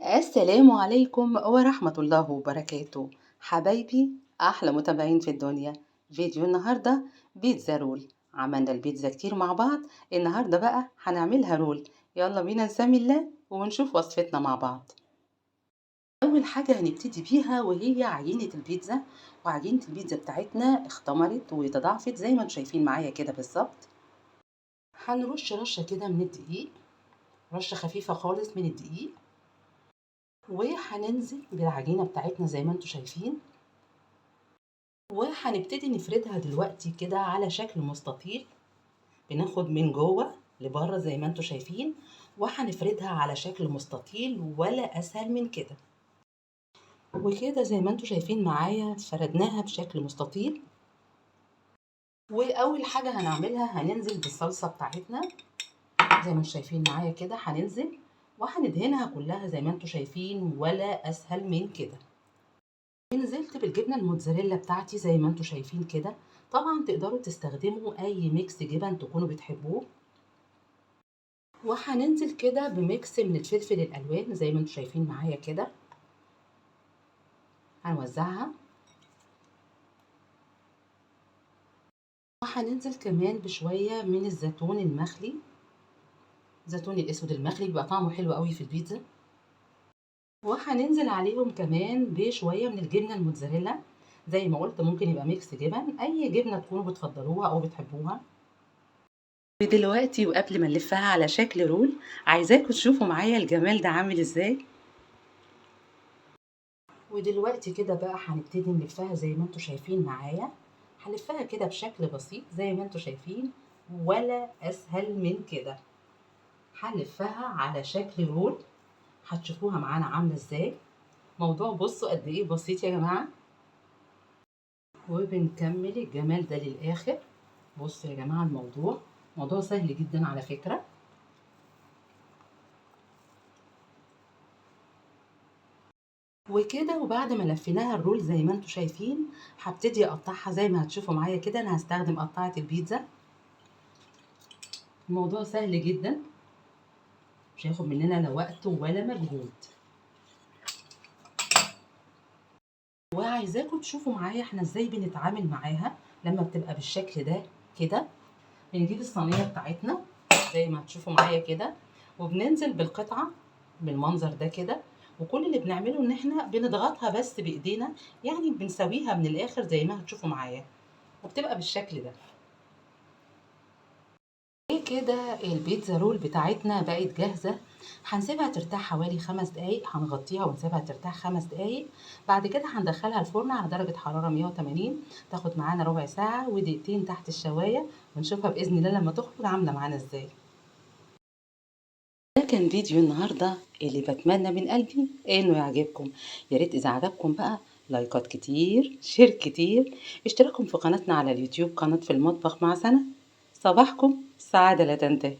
السلام عليكم ورحمة الله وبركاته. حبايبي أحلى متابعين في الدنيا. فيديو النهاردة بيتزا رول. عملنا البيتزا كتير مع بعض، النهاردة بقى هنعملها رول. يلا بينا نسمي الله ونشوف وصفتنا مع بعض. أول حاجة هنبتدي بيها وهي عجينة البيتزا، وعجينة البيتزا بتاعتنا اختمرت وتضاعفت زي ما انتم شايفين معايا كده بالظبط. هنرش رشة كده من الدقيق، رشة خفيفة خالص من الدقيق، وهننزل بالعجينة بتاعتنا زي ما انتم شايفين، وهنبتدي نفردها دلوقتي كده على شكل مستطيل. بناخد من جوه لبره زي ما انتم شايفين، وهنفردها على شكل مستطيل ولا اسهل من كده. وكده زي ما انتم شايفين معايا فردناها بشكل مستطيل. واول حاجة هنعملها هننزل بالصلصة بتاعتنا زي ما انتم شايفين معايا كده، هننزل وهندهنها كلها زي ما انتم شايفين ولا اسهل من كده. نزلت بالجبنة الموتزاريلا بتاعتي زي ما انتم شايفين كده. طبعا تقدروا تستخدموا اي ميكس جبن تكونوا بتحبوه. وهننزل كده بميكس من الفلفل الالوان زي ما انتم شايفين معايا كده، هنوزعها. وهننزل كمان بشوية من الزيتون المخلي، الزيتون الاسود المخلي بيبقى طعمه حلو قوي في البيتزا. وهننزل عليهم كمان بشوية من الجبنة الموتزاريلا زي ما قلت، ممكن يبقى ميكس جبن، اي جبنة تكونوا بتفضلوها او بتحبوها. ودلوقتي وقبل ما نلفها على شكل رول، عايزاكم تشوفوا معايا الجمال ده عامل ازاي. ودلوقتي كده بقى هنبتدي نلفها زي ما انتم شايفين معايا. هلفها كده بشكل بسيط زي ما انتم شايفين ولا اسهل من كده. هلفها على شكل رول، هتشوفوها معانا عامله ازاي. موضوع بصوا قد ايه بسيط يا جماعه. وبنكمل الجمال ده للاخر. بصوا يا جماعه، الموضوع موضوع سهل جدا على فكره. وكده وبعد ما لفيناها الرول زي ما انتم شايفين، هبتدي اقطعها زي ما هتشوفوا معايا كده. انا هستخدم قطعه البيتزا. الموضوع سهل جدا، مش هياخد مننا لا وقت ولا مجهود. وعايزاكم تشوفوا معايا احنا ازاي بنتعامل معاها لما بتبقى بالشكل ده كده. بنجيب الصينيه بتاعتنا زي ما هتشوفوا معايا كده، وبننزل بالقطعه بالمنظر ده كده. وكل اللي بنعمله ان احنا بنضغطها بس بايدينا، يعني بنسويها من الاخر زي ما هتشوفوا معايا، وبتبقى بالشكل ده. كده البيتزا رول بتاعتنا بقت جاهزة. هنسيبها ترتاح حوالي 5 دقايق، هنغطيها ونسيبها ترتاح 5 دقايق. بعد كده هندخلها الفرن على درجة حرارة 180، تاخد معانا ربع ساعة ودقيقتين تحت الشواية، ونشوفها بإذن الله لما تخرج عاملة معانا ازاي. ده كان فيديو النهاردة اللي بتمنى من قلبي انه يعجبكم. يا ريت اذا عجبكم بقى لايكات كتير، شير كتير، اشتراككم في قناتنا على اليوتيوب، قناة في المطبخ مع سنة. صباحكم سعادة لا تنتهي.